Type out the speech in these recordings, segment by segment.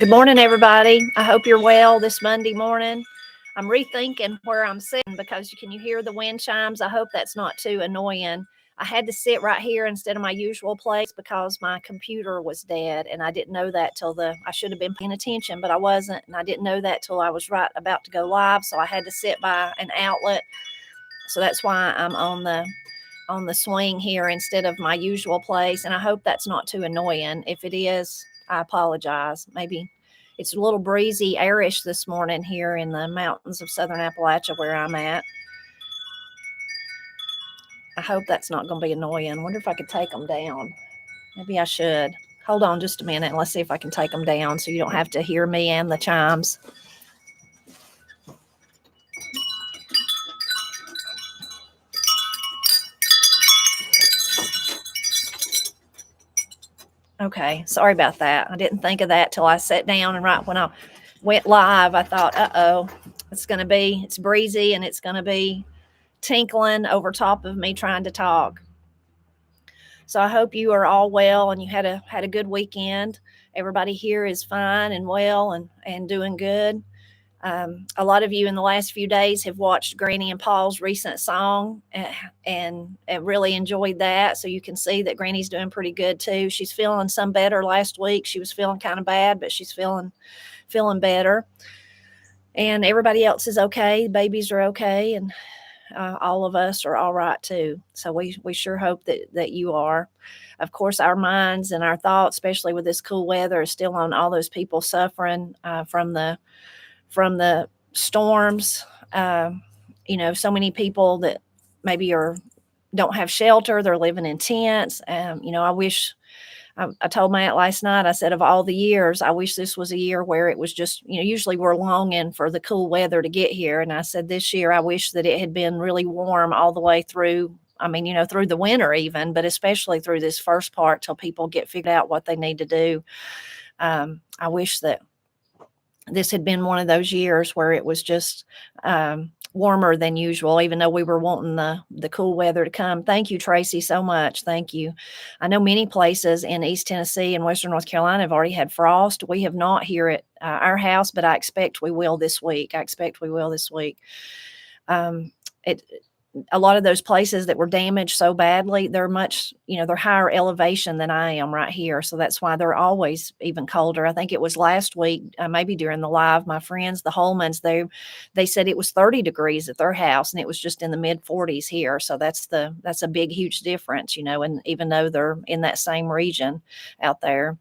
Good morning, everybody. I hope you're well this Monday morning. I'm rethinking where I'm sitting because can you hear the wind chimes? I hope that's not too annoying. I had to sit right here instead of my usual place because my computer was dead, and I didn't know that I should have been paying attention, but I wasn't, and I didn't know that till I was right about to go live, so I had to sit by an outlet. So that's why I'm on the swing here instead of my usual place, and I hope that's not too annoying. If it is, I apologize. Maybe it's a little breezy, airish this morning here in the mountains of southern Appalachia where I'm at. I hope that's not going to be annoying. I wonder if I could take them down. Maybe I should. Hold on just a minute and let's see if I can take them down so you don't have to hear me and the chimes. Okay, sorry about that. I didn't think of that till I sat down, and right when I went live, I thought, uh-oh, it's breezy and it's going to be tinkling over top of me trying to talk. So I hope you are all well and you had a good weekend. Everybody here is fine and well and doing good. A lot of you in the last few days have watched Granny and Paul's recent song and really enjoyed that. So you can see that Granny's doing pretty good too. She's feeling some better. Last week she was feeling kind of bad, but she's feeling better. And everybody else is okay. Babies are okay, and all of us are all right too. So we sure hope that you are. Of course, our minds and our thoughts, especially with this cool weather, is still on all those people suffering from the storms. So many people that maybe don't have shelter. They're living in tents. I told Matt last night, I said, of all the years, I wish this was a year where it was just, usually we're longing for the cool weather to get here. And I said, this year, I wish that it had been really warm all the way through. Through the winter even, but especially through this first part till people get figured out what they need to do. I wish that this had been one of those years where it was just warmer than usual, even though we were wanting the cool weather to come. Thank you, Tracy, so much. Thank you. I know many places in East Tennessee and Western North Carolina have already had frost. We have not here at our house, but I expect we will this week. A lot of those places that were damaged so badly, they're much, they're higher elevation than I am right here. So that's why they're always even colder. I think it was last week, maybe during the live, my friends, the Holmans, they said it was 30 degrees at their house and it was just in the mid 40s here. So that's a big, huge difference, and even though they're in that same region out there.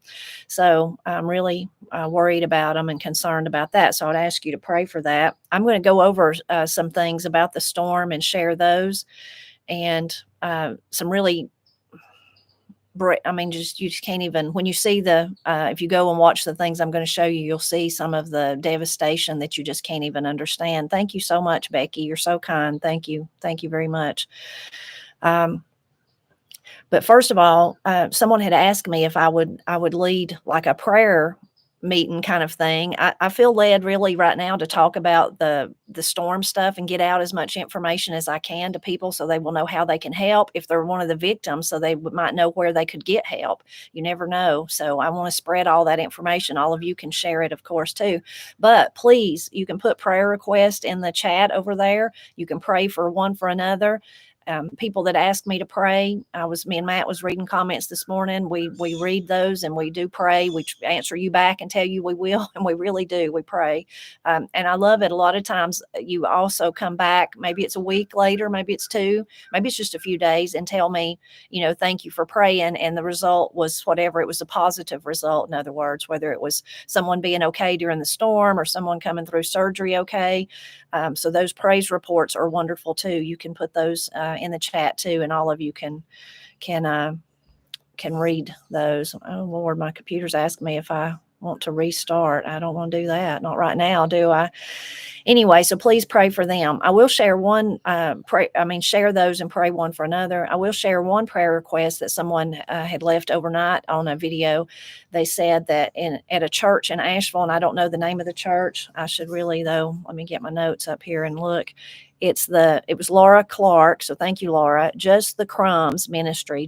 So I'm really worried about them and concerned about that. So I'd ask you to pray for that. I'm going to go over some things about the storm and share those, and some really, you just can't even, when you see if you go and watch the things I'm going to show you, you'll see some of the devastation that you just can't even understand. Thank you so much, Becky. You're so kind. Thank you. Thank you very much. But first of all, someone had asked me if I would lead like a prayer meeting kind of thing. I feel led really right now to talk about the storm stuff and get out as much information as I can to people so they will know how they can help if they're one of the victims, so they might know where they could get help. You never know. So I want to spread all that information. All of you can share it, of course, too. But please, you can put prayer requests in the chat over there. You can pray for one for another. People that asked me to pray, me and Matt was reading comments this morning. We read those and we do pray. We answer you back and tell you we will, and we really do. We pray, and I love it. A lot of times you also come back. Maybe it's a week later, maybe it's 2, maybe it's just a few days, and tell me, thank you for praying, and the result was whatever. It was a positive result. In other words, whether it was someone being okay during the storm or someone coming through surgery okay. So those praise reports are wonderful too. You can put those in the chat too, and all of you can read those. Oh Lord, my computer's asking me if I want to restart. I don't want to do that. Not right now, do I? Anyway, so please pray for them. I will share one, share those and pray one for another. I will share one prayer request that someone had left overnight on a video. They said that at a church in Asheville, and I don't know the name of the church. I should really, though. Let me get my notes up here and look. It was Laura Clark. So thank you, Laura. Just the Crumbs Ministry,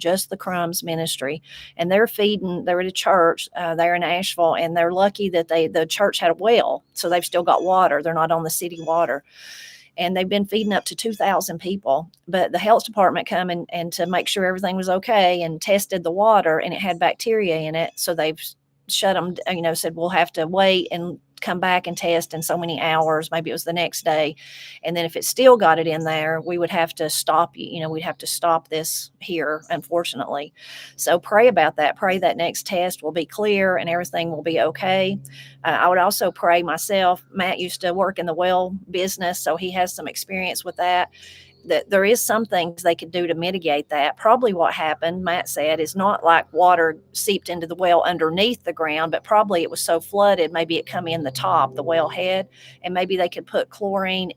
and they're at a church there in Asheville, and they're lucky that the church had a well, so they've still got water. They're not on the city water, and they've been feeding up to 2,000 people. But the health department come and to make sure everything was okay and tested the water, and it had bacteria in it. So they've shut them, said we'll have to wait and come back and test in so many hours. Maybe it was the next day. And then if it still got it in there, we would have to stop, we'd have to stop this here, unfortunately. So pray about that. Pray that next test will be clear and everything will be okay. I would also pray myself. Matt used to work in the well business, so he has some experience with that there is some things they could do to mitigate that. Probably what happened, Matt said, is not like water seeped into the well underneath the ground, but probably it was so flooded, maybe it come in the top, the well head, and maybe they could put chlorine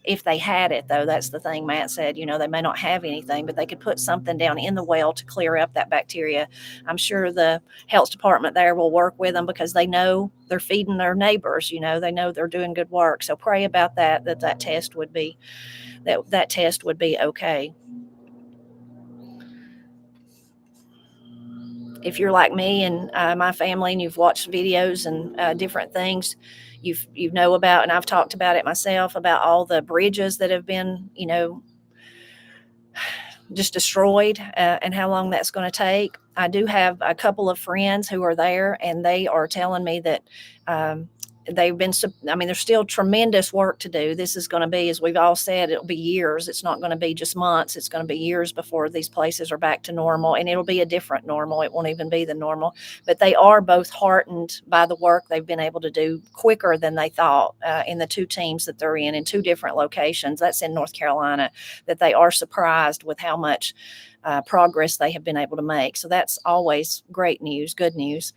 if they had it, though. That's the thing Matt said, they may not have anything, but they could put something down in the well to clear up that bacteria. I'm sure the health department there will work with them because they know they're feeding their neighbors, they know they're doing good work. So pray about that test would be that test would be okay. If you're like me and my family, and you've watched videos and different things, you know about, and I've talked about it myself, about all the bridges that have been, just destroyed, and how long that's going to take. I do have a couple of friends who are there, and they are telling me that there's still tremendous work to do. This is going to be, as we've all said, it'll be years. It's not going to be just months. It's going to be years before these places are back to normal, and it'll be a different normal. It won't even be the normal, but they are both heartened by the work they've been able to do quicker than they thought in the two teams that they're in two different locations. That's in North Carolina, that they are surprised with how much progress they have been able to make. So that's always great news, good news.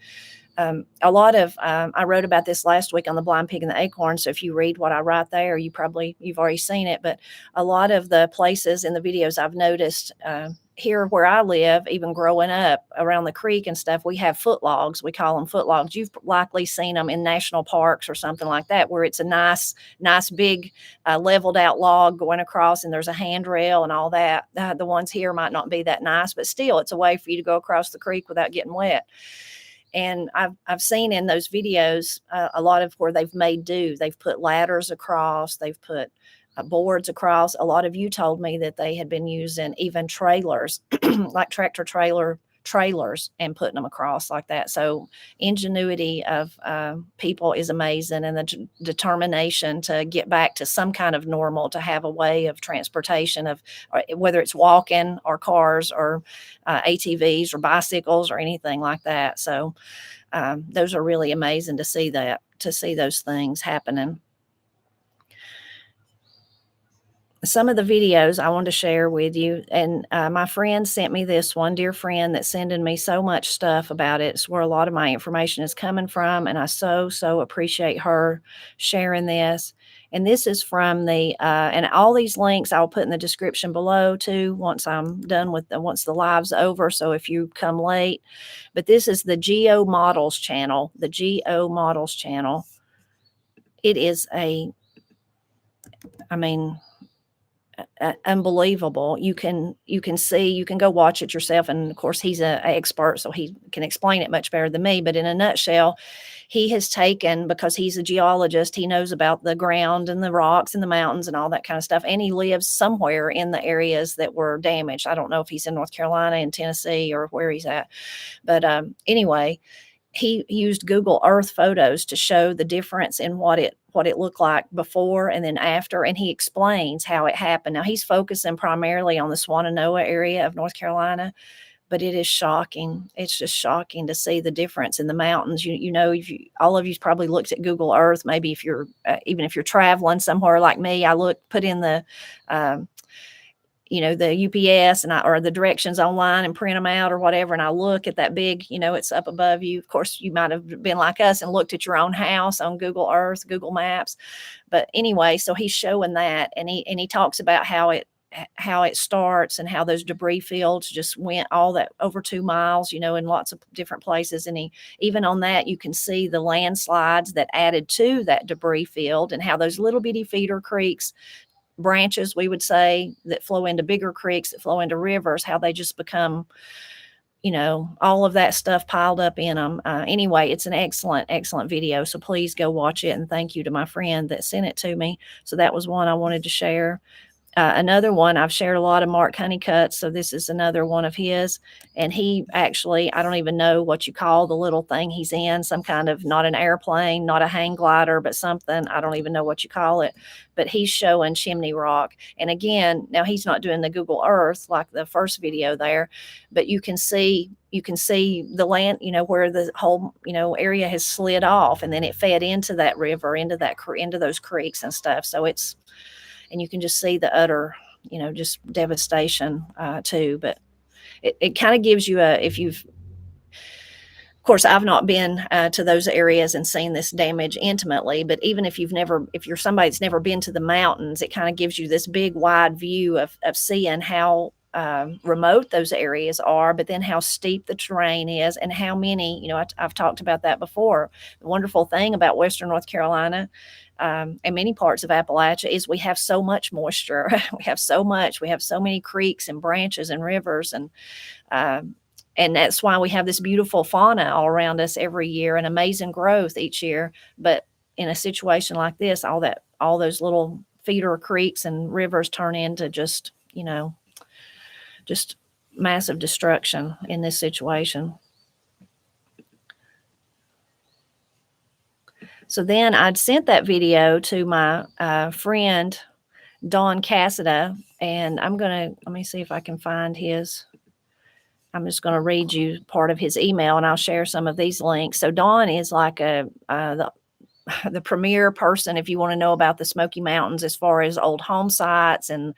A lot of, I wrote about this last week on The Blind Pig and the Acorn. So if you read what I write there, you've already seen it, but a lot of the places in the videos I've noticed, here where I live, even growing up around the creek and stuff, we have foot logs. We call them foot logs. You've likely seen them in national parks or something like that, where it's a nice big leveled out log going across, and there's a handrail and all that. The ones here might not be that nice, but still it's a way for you to go across the creek without getting wet. And I've seen in those videos a lot of where they've made do. They've put ladders across. They've put boards across. A lot of you told me that they had been using even trailers, like tractor trailers, and putting them across like that. So ingenuity of people is amazing, and the determination to get back to some kind of normal, to have a way of transportation, of whether it's walking or cars or ATVs or bicycles or anything like that. So those are really amazing to see those things happening. Some of the videos I want to share with you, and my friend sent me this one, dear friend, that's sending me so much stuff about it. It's where a lot of my information is coming from, and I so appreciate her sharing this. And this is from and all these links I'll put in the description below too, once I'm done once the live's over. So if you come late, but this is the Geo Models channel, It is unbelievable. You can go watch it yourself, and of course he's an expert, so he can explain it much better than me. But in a nutshell, he has taken, because he's a geologist, he knows about the ground and the rocks and the mountains and all that kind of stuff, and he lives somewhere in the areas that were damaged. I don't know if he's in North Carolina, in Tennessee, or where he's at, but anyway, he used Google Earth photos to show the difference in what it looked like before and then after, and he explains how it happened. Now, he's focusing primarily on the Swannanoa area of North Carolina, but it is shocking. It's just shocking to see the difference in the mountains. All of you's probably looked at Google Earth. Maybe if you're even if you're traveling somewhere like me, put in the the UPS or the directions online and print them out or whatever. And I look at that big, it's up above you. Of course, you might have been like us and looked at your own house on Google Earth, Google Maps. But anyway, so he's showing that, and he talks about how it starts and how those debris fields just went all that over 2 miles, in lots of different places. And even on that, you can see the landslides that added to that debris field, and how those little bitty feeder creeks, branches, we would say, that flow into bigger creeks, that flow into rivers, how they just become, all of that stuff piled up in them. Anyway, it's an excellent video. So please go watch it. And thank you to my friend that sent it to me. So that was one I wanted to share. Another one, I've shared a lot of Mark Honeycutt, so this is another one of his. And he actually, I don't even know what you call the little thing he's in, some kind of, not an airplane, not a hang glider, but something, I don't even know what you call it. But he's showing Chimney Rock. And again, now he's not doing the Google Earth like the first video there, but you can see the land, where the whole, area has slid off, and then it fed into that river, into those creeks and stuff. So and you can just see the utter, just devastation too. But it kind of gives you of course, I've not been to those areas and seen this damage intimately, but even if you're somebody that's never been to the mountains, it kind of gives you this big wide view of seeing how remote those areas are, but then how steep the terrain is, and how many, I've talked about that before. The wonderful thing about Western North Carolina, and many parts of Appalachia, is we have so much moisture. We have so many creeks and branches and rivers, and that's why we have this beautiful fauna all around us every year, and amazing growth each year. But in a situation like this, all those little feeder creeks and rivers turn into just massive destruction in this situation. So then I'd sent that video to my friend, Don Cassida, and let me see if I can find his. I'm just going to read you part of his email, and I'll share some of these links. So Don is like the premier person if you want to know about the Smoky Mountains, as far as old home sites and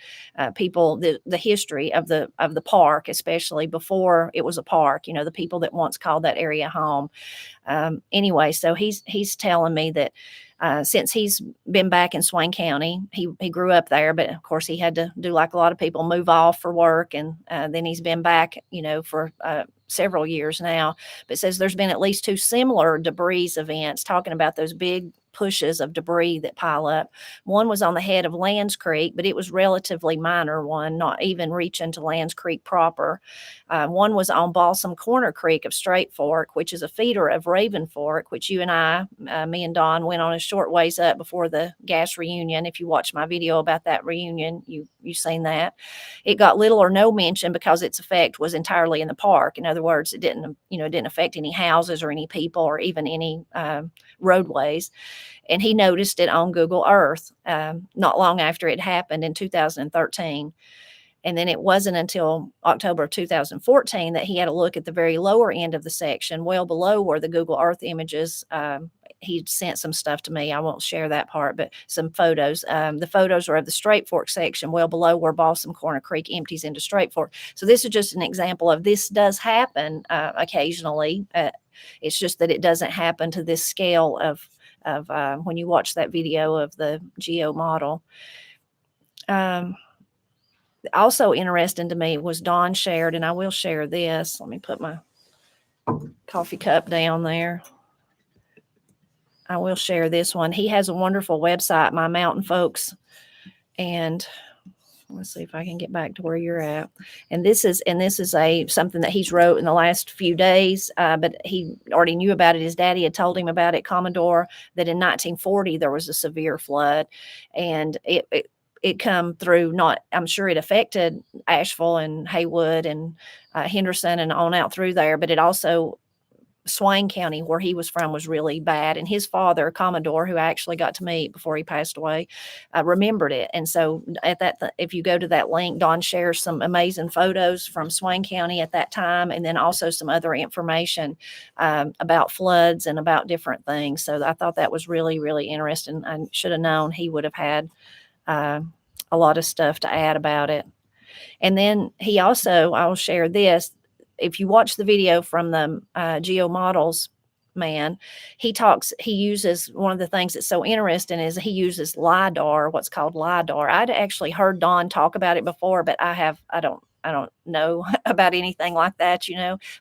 people, the history of the park, especially before it was a park, the people that once called that area home. Anyway, so he's telling me that since he's been back in Swain County, he grew up there, but of course he had to do like a lot of people, move off for work, and then he's been back, for several years now. But it says there's been at least 2 similar debris events, talking about those big pushes of debris that pile up. One was on the head of Lands Creek, but it was relatively minor one, not even reaching to Lands Creek proper. One was on Balsam Corner Creek of Straight Fork, which is a feeder of Raven Fork, which you and I, me and Don, went on a short ways up before the gas reunion. If you watch my video about that reunion, you've seen that. It got little or no mention because its effect was entirely in the park. In other words, it didn't affect any houses or any people or even any roadways. And he noticed it on Google Earth not long after it happened in 2013. And then it wasn't until October of 2014 that he had a look at the very lower end of the section, well below where the Google Earth images. He sent some stuff to me. I won't share that part, but some photos. The photos are of the Straight Fork section, well below where Balsam Corner Creek empties into Straight Fork. So this is just an example of this does happen occasionally. It's just that it doesn't happen to this scale of when you watch that video of the geo model. Also interesting to me was Don shared, and I will share this. Let me put my coffee cup down there. I will share this one. He has a wonderful website, My Mountain Folks, and let's see if I can get back to where you're at. And this is something that he's wrote in the last few days, but he already knew about it. His daddy had told him about it, Commodore, that in 1940 there was a severe flood, and it come through, I'm sure it affected Asheville and Haywood and Henderson and on out through there, but it also, Swain County, where he was from, was really bad. And his father, Commodore, who I actually got to meet before he passed away, remembered it. And so if you go to that link, Don shares some amazing photos from Swain County at that time, and then also some other information about floods and about different things. So I thought that was really, really interesting. I should have known he would have had a lot of stuff to add about it. And then he also, I'll share this. If you watch the video from the Geo Models man, he uses, one of the things that's so interesting is he uses LiDAR, what's called LiDAR. I'd actually heard Don talk about it before, but I don't know about anything like that,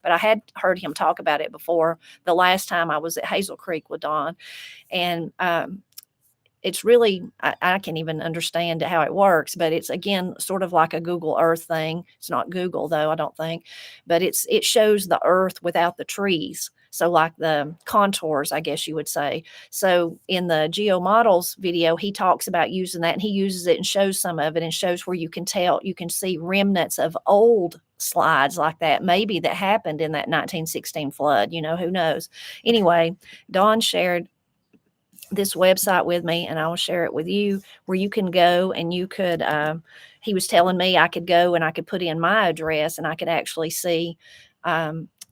but I had heard him talk about it before the last time I was at Hazel Creek with Don. And it's really, I can't even understand how it works, but it's, again, sort of like a Google Earth thing. It's not Google, though, I don't think, but it shows the Earth without the trees. So like the contours, I guess you would say. So in the Geo Models video, he talks about using that, and he uses it and shows some of it and shows where you can see remnants of old slides like that, maybe that happened in that 1916 flood, who knows. Anyway, Don shared this website with me, and I will share it with you, where you can go and you could, he was telling me I could go and I could put in my address and I could actually see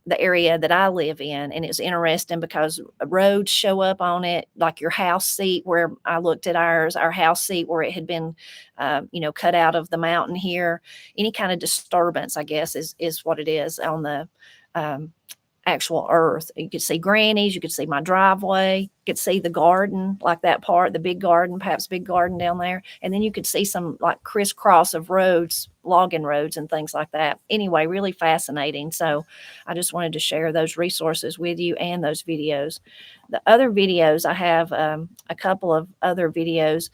the area that I live in. And it's interesting because roads show up on it, like your house seat, where I looked at our house seat where it had been, cut out of the mountain here. Any kind of disturbance, I guess, is what it is on the actual Earth. You could see Granny's, you could see my driveway, you could see the garden, like that part, the big garden, perhaps big garden down there. And then you could see some like crisscross of roads, logging roads and things like that. Anyway, really fascinating. So I just wanted to share those resources with you and those videos. The other videos, I have a couple of other videos.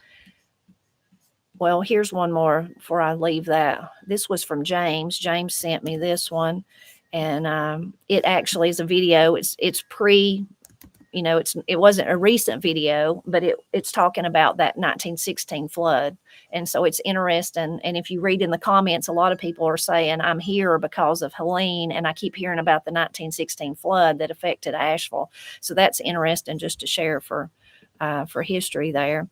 Well, here's one more before I leave that. This was from James. James sent me this one. And it actually is a video. It's pre, it wasn't a recent video, but it's talking about that 1916 flood. And so it's interesting. And if you read in the comments, a lot of people are saying, I'm here because of Helene, and I keep hearing about the 1916 flood that affected Asheville. So that's interesting just to share for history there.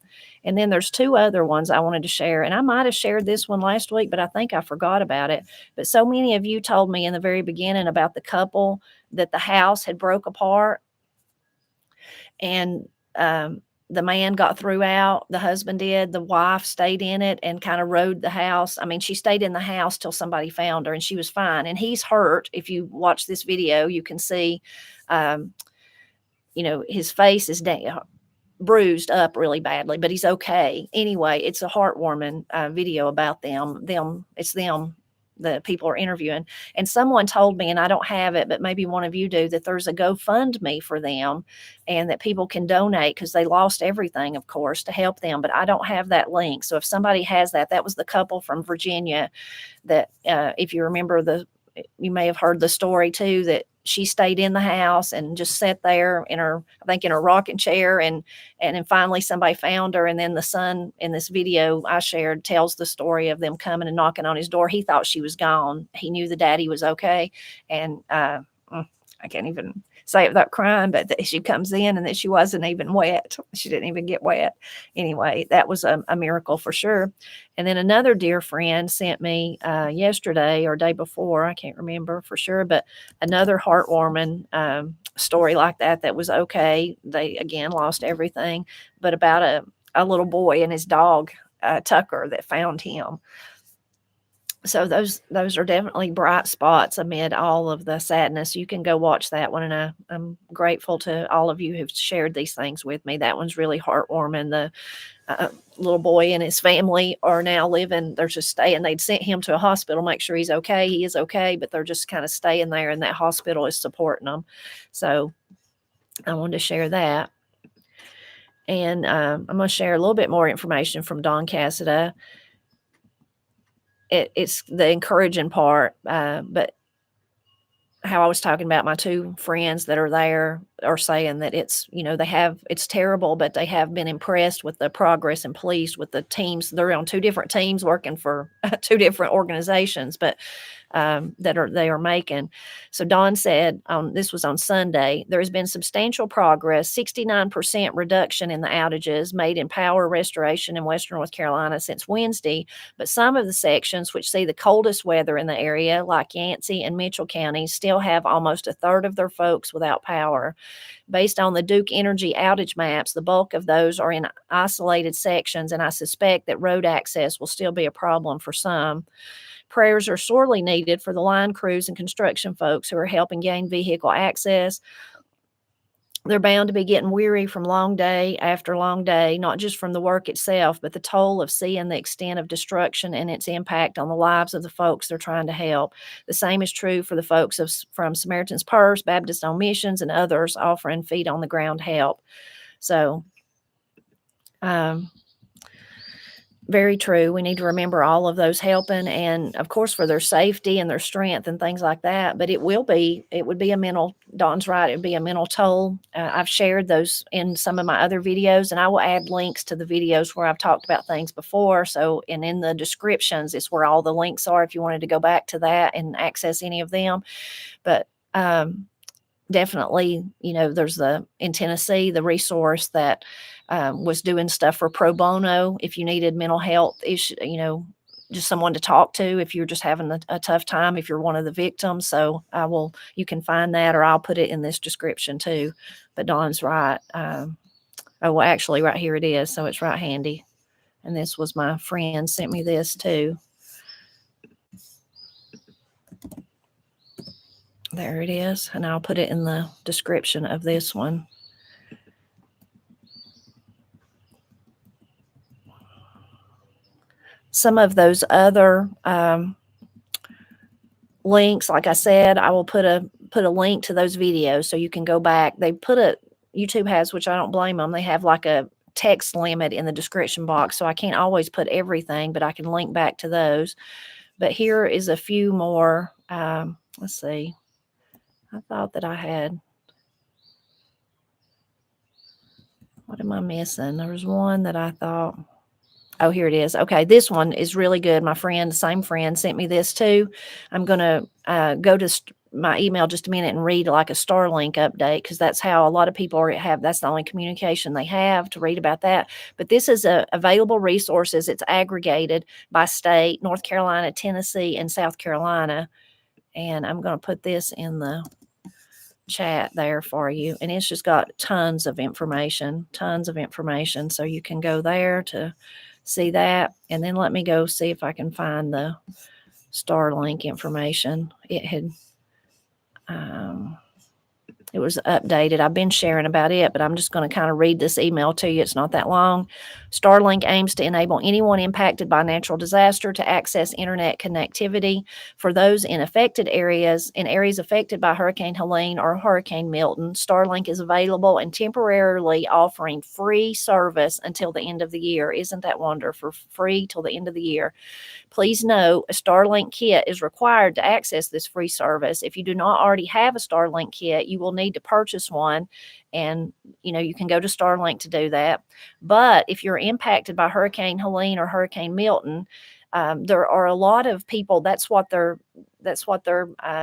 And then there's two other ones I wanted to share, and I might have shared this one last week, but I think I forgot about it. But so many of you told me in the very beginning about the couple that the house had broke apart, and the man got threw out, the husband did, the wife stayed in it and kind of rode the house. I mean, she stayed in the house till somebody found her, and she was fine. And he's hurt. If you watch this video, you can see, his face is down, bruised up really badly, but he's okay. Anyway, it's a heartwarming video about it's them, the people are interviewing. And someone told me, and I don't have it, but maybe one of you do, that there's a GoFundMe for them and that people can donate because they lost everything, of course, to help them. But I don't have that link. So if somebody has that, that was the couple from Virginia that, if you remember you may have heard the story too, that she stayed in the house and just sat there in her rocking chair. And then finally somebody found her. And then the son in this video I shared tells the story of them coming and knocking on his door. He thought she was gone. He knew the daddy was okay. And I can't even say it without crying, but that she comes in and that she wasn't even wet. She didn't even get wet. Anyway, that was a miracle for sure. And then another dear friend sent me yesterday or day before, I can't remember for sure, but another heartwarming story like that was okay. They, again, lost everything, but about a little boy and his dog, Tucker, that found him. So those are definitely bright spots amid all of the sadness. You can go watch that one, and I'm grateful to all of you who've shared these things with me. That one's really heartwarming. The little boy and his family are now living, they're just staying. They'd sent him to a hospital, make sure he's okay. He is okay, but they're just kind of staying there, and that hospital is supporting them. So I wanted to share that. And I'm going to share a little bit more information from Don Cassida. It's the encouraging part, but how I was talking about my two friends that are there are saying that it's terrible, but they have been impressed with the progress and pleased with the teams. They're on two different teams working for two different organizations, but they are making. So Don said, this was on Sunday, there has been substantial progress, 69% reduction in the outages made in power restoration in Western North Carolina since Wednesday. But some of the sections which see the coldest weather in the area, like Yancey and Mitchell counties, still have almost a third of their folks without power. Based on the Duke Energy outage maps, the bulk of those are in isolated sections, and I suspect that road access will still be a problem for some. Prayers are sorely needed for the line crews and construction folks who are helping gain vehicle access. They're bound to be getting weary from long day after long day, not just from the work itself, but the toll of seeing the extent of destruction and its impact on the lives of the folks they're trying to help. The same is true for the folks from Samaritan's Purse, Baptist on Missions, and others offering feet on the ground help. So, very true. We need to remember all of those helping, and of course for their safety and their strength and things like that. But it would be a mental, Dawn's right, it would be a mental toll. I've shared those in some of my other videos, and I will add links to the videos where I've talked about things before. So, and in the descriptions, it's where all the links are if you wanted to go back to that and access any of them. But definitely, there's in Tennessee, the resource that was doing stuff for pro bono if you needed mental health issue, just someone to talk to if you're just having a tough time, if you're one of the victims. So you can find that, or I'll put it in this description too. But Dawn's right. Well, actually right here it is. So it's right handy. And this was my friend sent me this too. There it is. And I'll put it in the description of this one. Some of those other links, like I said, I will put a link to those videos so you can go back. YouTube has, which I don't blame them, they have like a text limit in the description box, so I can't always put everything, but I can link back to those. But here is a few more. Let's see. I thought that I had. What am I missing? There was one that I thought. Oh, here it is. Okay, this one is really good. My friend, the same friend, sent me this too. I'm going to go to my email just a minute and read like a Starlink update, because that's how a lot of people that's the only communication they have to read about that. But this is available resources. It's aggregated by state: North Carolina, Tennessee, and South Carolina. And I'm going to put this in the chat there for you. And it's just got tons of information. So you can go there to see that. And then let me go see if I can find the Starlink information. It was updated. I've been sharing about it, but I'm just going to kind of read this email to you. It's not that long. Starlink aims to enable anyone impacted by natural disaster to access internet connectivity. For those in areas affected by Hurricane Helene or Hurricane Milton, Starlink is available and temporarily offering free service until the end of the year. Isn't that wonderful? Free till the end of the year. Please note, a Starlink kit is required to access this free service. If you do not already have a Starlink kit, you will need to purchase one, and you can go to Starlink to do that. But if you're impacted by Hurricane Helene or Hurricane Milton, there are a lot of people. That's what their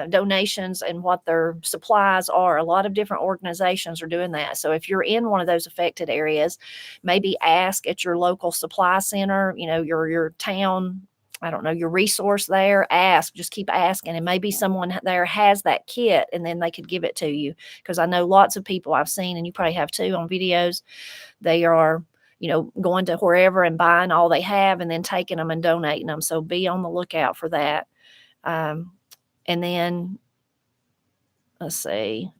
donations and what their supplies are. A lot of different organizations are doing that. So if you're in one of those affected areas, maybe ask at your local supply center, your town, I don't know, your resource there. Just keep asking, and maybe someone there has that kit, and then they could give it to you. Because I know lots of people I've seen, and you probably have too on videos, they are going to wherever and buying all they have and then taking them and donating them. So be on the lookout for that. And then let's see,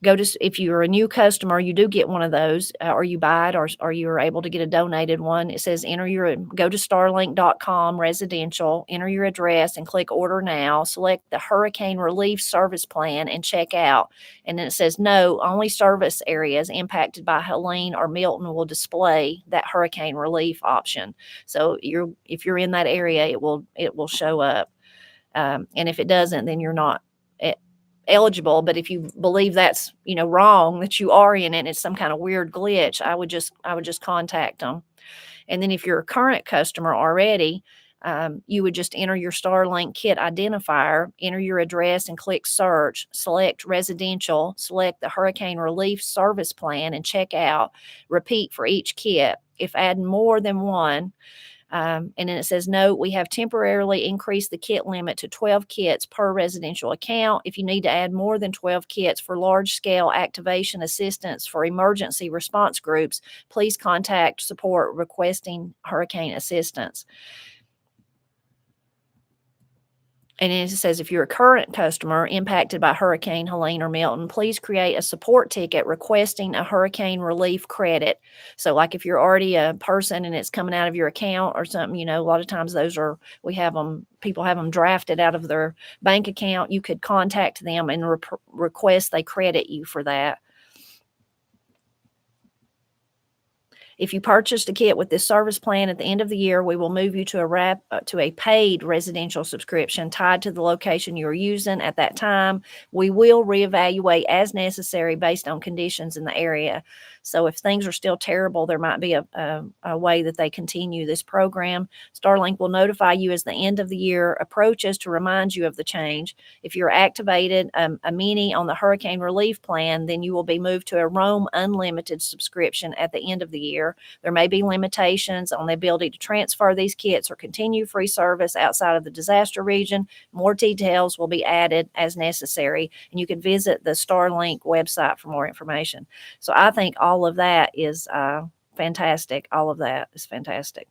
if you're a new customer, you do get one of those, or you buy it, or you're able to get a donated one. It says go to starlink.com residential, enter your address and click order now, select the hurricane relief service plan and check out. And then it says no, only service areas impacted by Helene or Milton will display that hurricane relief option. So if you're in that area, it will show up. And if it doesn't, then you're not eligible. But if you believe that's wrong, that you are in it and it's some kind of weird glitch, I would just contact them. And then if you're a current customer already, you would just enter your Starlink kit identifier, enter your address and click search, select residential, select the hurricane relief service plan and check out. Repeat for each kit. If adding more than one, and then it says, no, we have temporarily increased the kit limit to 12 kits per residential account. If you need to add more than 12 kits for large-scale activation assistance for emergency response groups, please contact support requesting hurricane assistance. And it says, if you're a current customer impacted by Hurricane Helene or Milton, please create a support ticket requesting a hurricane relief credit. So, like if you're already a person and it's coming out of your account or something, a lot of times those are, people have them drafted out of their bank account. You could contact them and request they credit you for that. If you purchased a kit with this service plan at the end of the year, we will move you to a paid residential subscription tied to the location you are using at that time. We will reevaluate as necessary based on conditions in the area. So if things are still terrible, there might be a way that they continue this program. Starlink will notify you as the end of the year approaches to remind you of the change. If you're activated a mini on the hurricane relief plan, then you will be moved to a Roam Unlimited subscription at the end of the year. There may be limitations on the ability to transfer these kits or continue free service outside of the disaster region. More details will be added as necessary, and you can visit the Starlink website for more information. So I think all of that is fantastic. All of that is fantastic.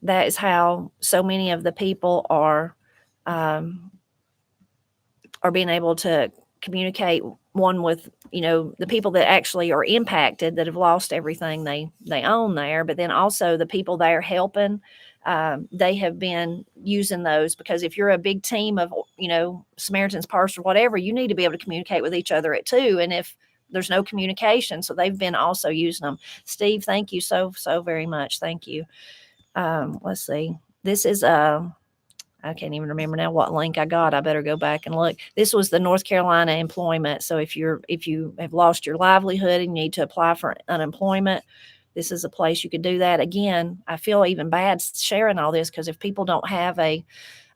That is how so many of the people are being able to communicate one with, the people that actually are impacted, that have lost everything they own there, but then also the people there helping. They have been using those, because if you're a big team of, Samaritan's Purse or whatever, you need to be able to communicate with each other at two. And if there's no communication, so they've been also using them. Steve, thank you so very much. Thank you. Let's see. This is I can't even remember now what link I got. I better go back and look. This was the North Carolina employment. So if you have lost your livelihood and you need to apply for unemployment, this is a place you could do that. Again, I feel even bad sharing all this, because if people don't have they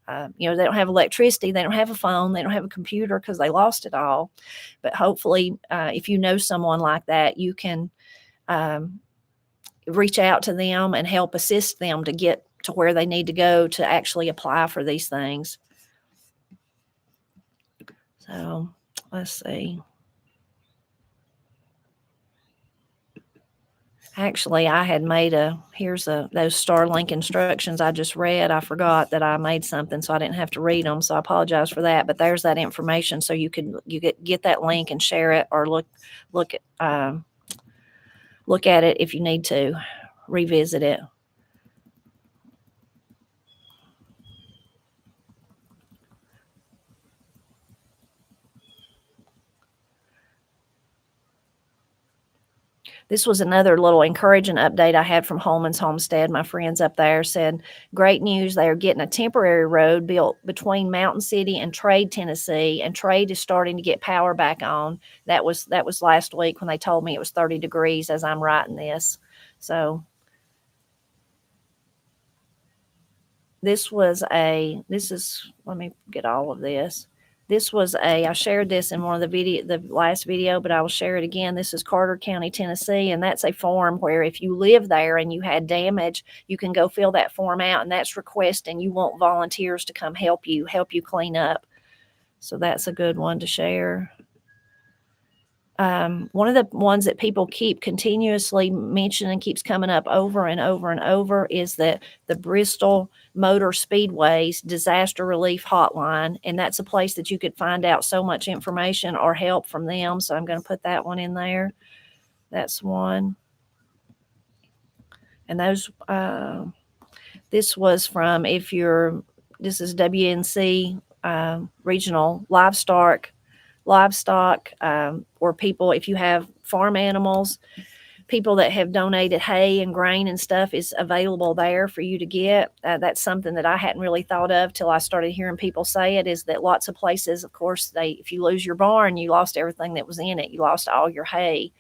don't have electricity, they don't have a phone, they don't have a computer because they lost it all. But hopefully, if you know someone like that, you can reach out to them and help assist them to get to where they need to go to actually apply for these things. So let's see. Actually, I had made here's those Starlink instructions I just read. I forgot that I made something, so I didn't have to read them. So I apologize for that. But there's that information, so you get that link and share it, or look at it if you need to revisit it. This was another little encouraging update I had from Holman's Homestead. My friends up there said, great news. They are getting a temporary road built between Mountain City and Trade, Tennessee, and Trade is starting to get power back on. That was last week when they told me it was 30 degrees as I'm writing this. So let me get all of this. I shared this in one of the last video, but I will share it again. This is Carter County, Tennessee, and that's a form where if you live there and you had damage, you can go fill that form out, and that's requesting you want volunteers to come help you clean up. So that's a good one to share. One of the ones that people keep continuously mentioning, keeps coming up over and over and over, is that the Bristol Motor Speedway's disaster relief hotline. And that's a place that you could find out so much information or help from them. So I'm going to put that one in there. That's one. And those, this was from, this is WNC regional livestock, or people, if you have farm animals, people that have donated hay and grain and stuff is available there for you to get. That's something that I hadn't really thought of till I started hearing people say it, is that lots of places, of course, if you lose your barn, you lost everything that was in it. You lost all your hay.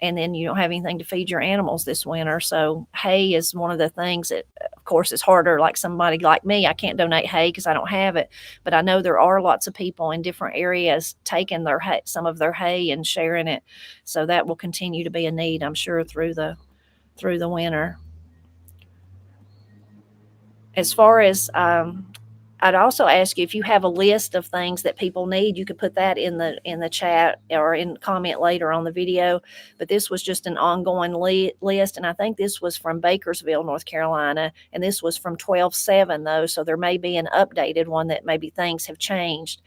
And then you don't have anything to feed your animals this winter. So hay is one of the things that, of course, is harder. Like somebody like me, I can't donate hay because I don't have it. But I know there are lots of people in different areas taking some of their hay and sharing it. So that will continue to be a need, I'm sure, through the winter. As far as I'd also ask you, if you have a list of things that people need, you could put that in the chat or in comment later on the video. But this was just an ongoing list, and I think this was from Bakersville, North Carolina, and this was from 12/7 though, so there may be an updated one that maybe things have changed.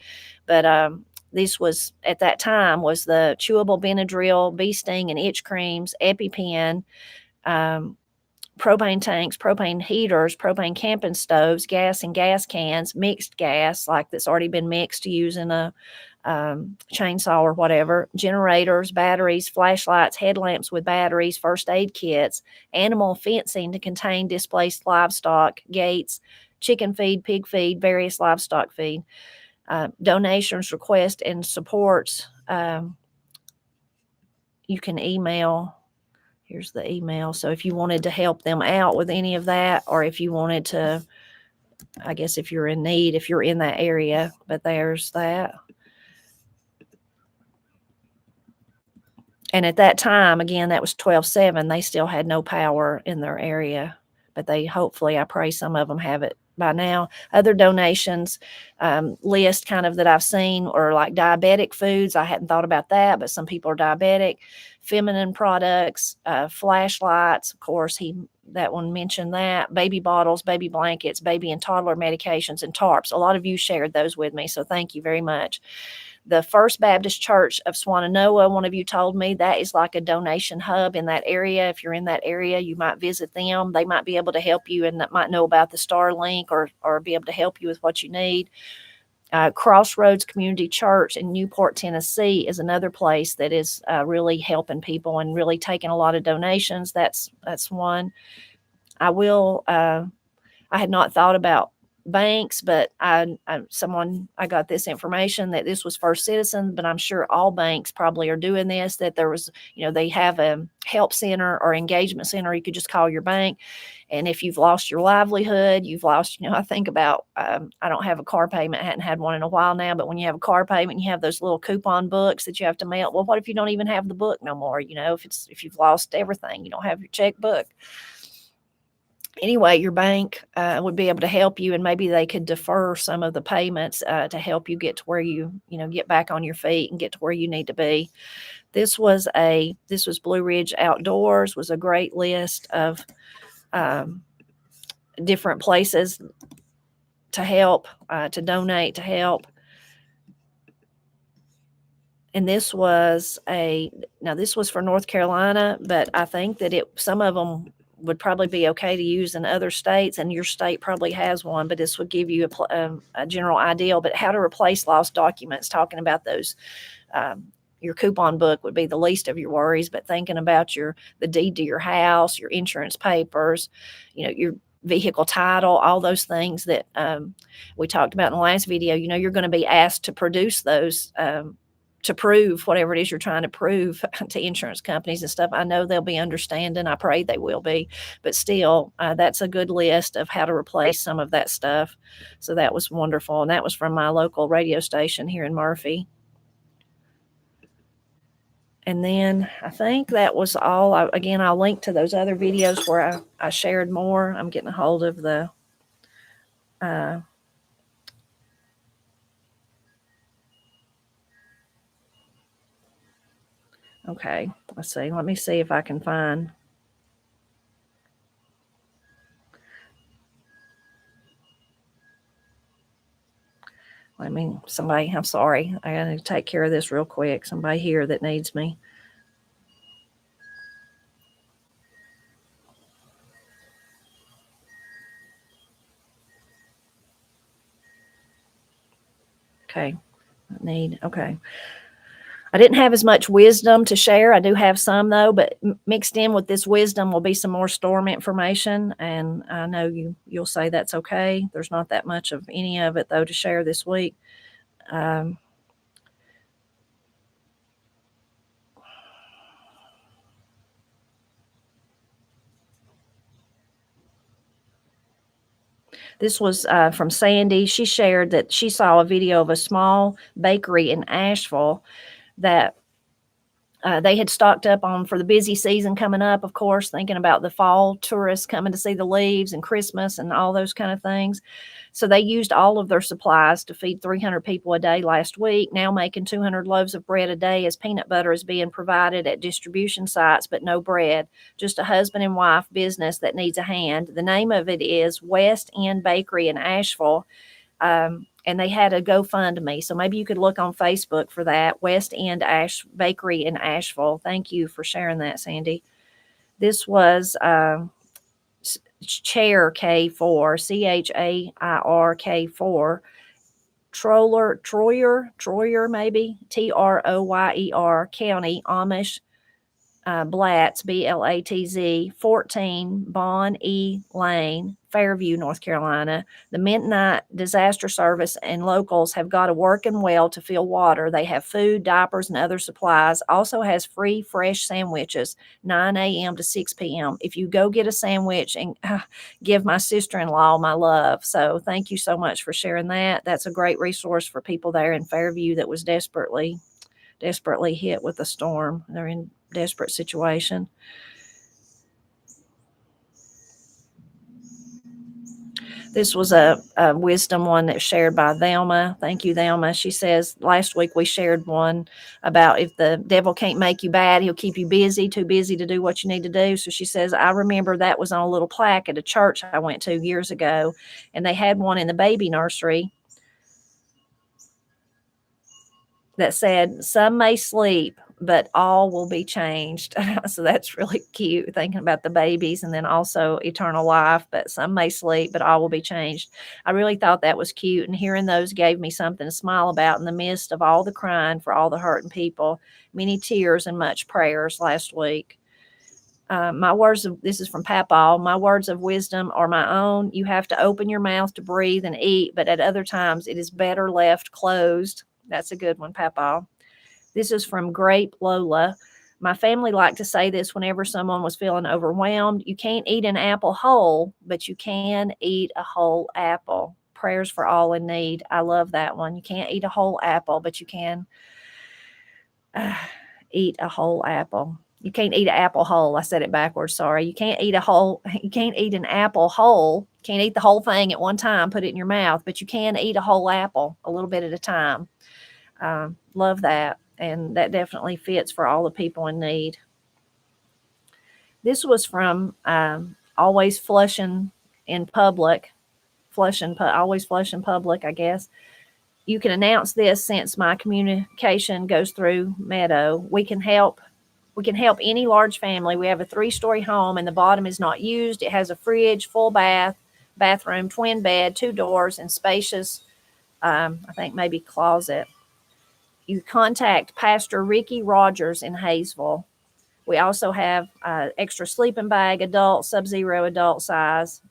But this was, at that time, was the chewable Benadryl, bee sting and itch creams, EpiPen, propane tanks, propane heaters, propane camping stoves, gas and gas cans, mixed gas, like that's already been mixed to use in a chainsaw or whatever, generators, batteries, flashlights, headlamps with batteries, first aid kits, animal fencing to contain displaced livestock, gates, chicken feed, pig feed, various livestock feed, donations, requests, and supports. You can email. Here's the email. So if you wanted to help them out with any of that, or if you wanted to, I guess if you're in need, if you're in that area, but there's that. And at that time, again, that was 12/7. They still had no power in their area, but they, hopefully, I pray some of them have it by now. Other donations list kind of that I've seen are like diabetic foods. I hadn't thought about that, but some people are diabetic. Feminine products, flashlights, of course, that one mentioned that, baby bottles, baby blankets, baby and toddler medications, and tarps. A lot of you shared those with me, so thank you very much. The First Baptist Church of Swannanoa, one of you told me, that is like a donation hub in that area. If you're in that area, you might visit them. They might be able to help you and might know about the Starlink or be able to help you with what you need. Crossroads Community Church in Newport, Tennessee is another place that is really helping people and really taking a lot of donations. That's one. I had not thought about banks, but I got this information that this was First Citizen, but I'm sure all banks probably are doing this, that there was, they have a help center or engagement center. You could just call your bank. And if you've lost your livelihood, you've lost, I think about, I don't have a car payment, I hadn't had one in a while now, but when you have a car payment, you have those little coupon books that you have to mail. Well, what if you don't even have the book no more? If you've lost everything, you don't have your checkbook. Anyway, your bank would be able to help you, and maybe they could defer some of the payments to help you get to where you get back on your feet and get to where you need to be. This was Blue Ridge Outdoors, was a great list of different places to help, to donate, to help. And this was for North Carolina, but I think that some of them would probably be okay to use in other states, and your state probably has one, but this would give you a general idea. But how to replace lost documents, talking about those, your coupon book would be the least of your worries, but thinking about the deed to your house, your insurance papers, your vehicle title, all those things that we talked about in the last video, you're going to be asked to produce those to prove whatever it is you're trying to prove to insurance companies and stuff. I know they'll be understanding. I pray they will be, but still, that's a good list of how to replace some of that stuff. So that was wonderful. And that was from my local radio station here in Murphy. And then I think that was all. Again, I'll link to those other videos where I shared more. I'm getting a hold of the okay, let's see. Let me see if I can find. I'm sorry. I got to take care of this real quick. Somebody here that needs me. Okay. Okay. I didn't have as much wisdom to share. I do have some though, but mixed in with this wisdom will be some more storm information. And I know you'll say that's okay. There's not that much of any of it though to share this week. This was from Sandy. She shared that she saw a video of a small bakery in Asheville that They had stocked up on for the busy season coming up, of course, thinking about the fall tourists coming to see the leaves and Christmas and all those kind of things. So they used all of their supplies to feed 300 people a day last week, now making 200 loaves of bread a day as peanut butter is being provided at distribution sites, but no bread. Just a husband and wife business that needs a hand. The name of it is West End Bakery in Asheville. And they had a GoFundMe. So maybe you could look on Facebook for that. West End Bakery in Asheville. Thank you for sharing that, Sandy. This was Chair K4, CHAIRK4. Troyer, maybe, TROYER, County, Amish, Blatz, BLATZ, 14 Bon E. Lane, Fairview, North Carolina. The Midnight Disaster Service and locals have got a working well to fill water. They have food, diapers, and other supplies. Also has free fresh sandwiches, 9 a.m. to 6 p.m. If you go get a sandwich, and give my sister-in-law my love. So thank you so much for sharing that. That's a great resource for people there in Fairview that was desperately hit with the storm. They're in desperate situation. This was a wisdom one that's shared by Thelma. Thank you, Thelma. She says, last week we shared one about if the devil can't make you bad, he'll keep you busy, too busy to do what you need to do. So she says, I remember that was on a little plaque at a church I went to years ago, and they had one in the baby nursery that said, some may sleep, but all will be changed. So that's really cute, thinking about the babies and then also eternal life, but some may sleep, but all will be changed. I really thought that was cute, and hearing those gave me something to smile about in the midst of all the crying for all the hurting people, many tears and much prayers last week. This is from Papal, my words of wisdom are my own. You have to open your mouth to breathe and eat, but at other times it is better left closed. That's a good one, Papal. This is from Grape Lola. My family liked to say this whenever someone was feeling overwhelmed. You can't eat an apple whole, but you can eat a whole apple. Prayers for all in need. I love that one. You can't eat a whole apple, but you can eat a whole apple. You can't eat an apple whole. I said it backwards. Sorry. You can't eat an apple whole. Can't eat the whole thing at one time, put it in your mouth, but you can eat a whole apple a little bit at a time. Love that. And that definitely fits for all the people in need. This was from Always Flushing in Public. Always Flush in Public, I guess. You can announce this since my communication goes through Meadow. We can help any large family. We have a 3-story home and the bottom is not used. It has a fridge, full bathroom, twin bed, 2 doors, and spacious, I think maybe closet. You contact Pastor Ricky Rogers in Hayesville. We also have extra sleeping bag, adult, sub-zero adult size.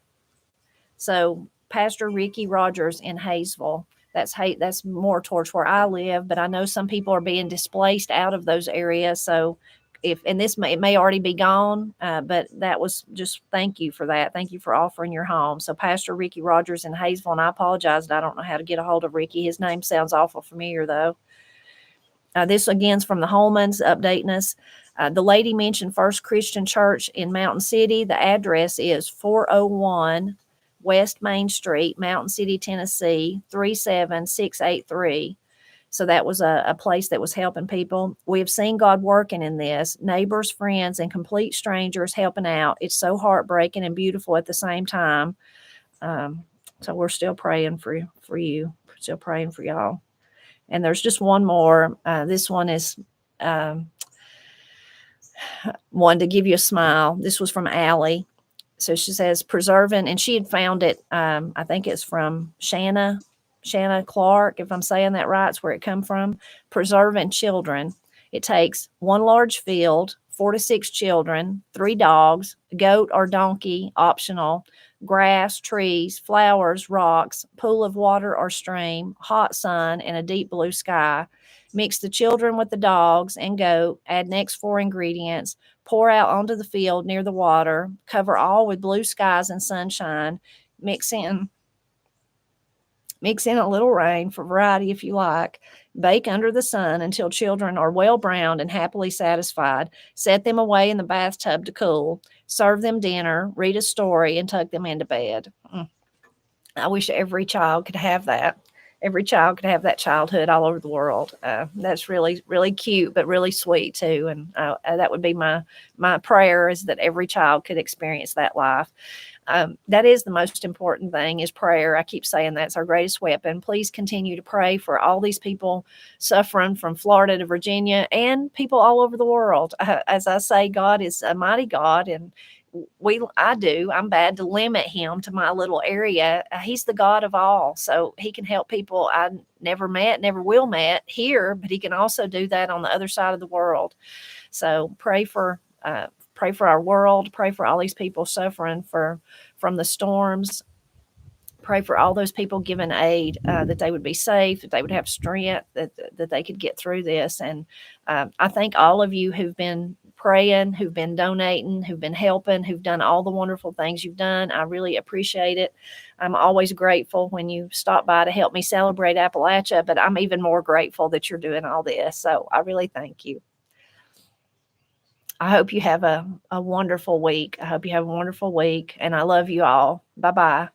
So Pastor Ricky Rogers in Hayesville. That's more towards where I live, but I know some people are being displaced out of those areas. So it may already be gone, but that was just, thank you for that. Thank you for offering your home. So Pastor Ricky Rogers in Hayesville, and I apologize that I don't know how to get a hold of Ricky. His name sounds awful familiar though. This again's from the Holmans updating us. The lady mentioned First Christian Church in Mountain City. The address is 401 West Main Street, Mountain City, Tennessee, 37683. So that was a place that was helping people. We have seen God working in this. Neighbors, friends, and complete strangers helping out. It's so heartbreaking and beautiful at the same time. So we're still praying for you. Still praying for y'all. And there's just one more. This one is one to give you a smile. This was from Allie. So she says, preserving, and she had found it, I think it's from Shanna Clark, if I'm saying that right, it's where it come from. Preserving children. It takes 1 large field, 4 to 6 children, 3 dogs, a goat or donkey, optional, grass, trees, flowers, rocks, pool of water or stream, hot sun, and a deep blue sky. Mix the children with the dogs and goat, add next 4 ingredients, pour out onto the field near the water, cover all with blue skies and sunshine, mix in Mix in a little rain for variety if you like. Bake under the sun until children are well browned and happily satisfied. Set them away in the bathtub to cool. Serve them dinner, read a story, and tuck them into bed. I wish every child could have that. Every child could have that childhood all over the world. That's really, really cute, but really sweet too. And that would be my prayer, is that every child could experience that life. That is the most important thing, is prayer. I keep saying that's our greatest weapon. Please continue to pray for all these people suffering from Florida to Virginia and people all over the world. As I say, God is a mighty God, and I'm bad to limit him to my little area. He's the God of all. So he can help people I never met, never will met here, but he can also do that on the other side of the world. So pray for our world, pray for all these people suffering from the storms. Pray for all those people giving aid, that they would be safe, that they would have strength, that they could get through this. And I thank all of you who've been praying, who've been donating, who've been helping, who've done all the wonderful things you've done. I really appreciate it. I'm always grateful when you stop by to help me celebrate Appalachia, but I'm even more grateful that you're doing all this. So I really thank you. I hope you have a wonderful week. I hope you have a wonderful week, and I love you all. Bye-bye.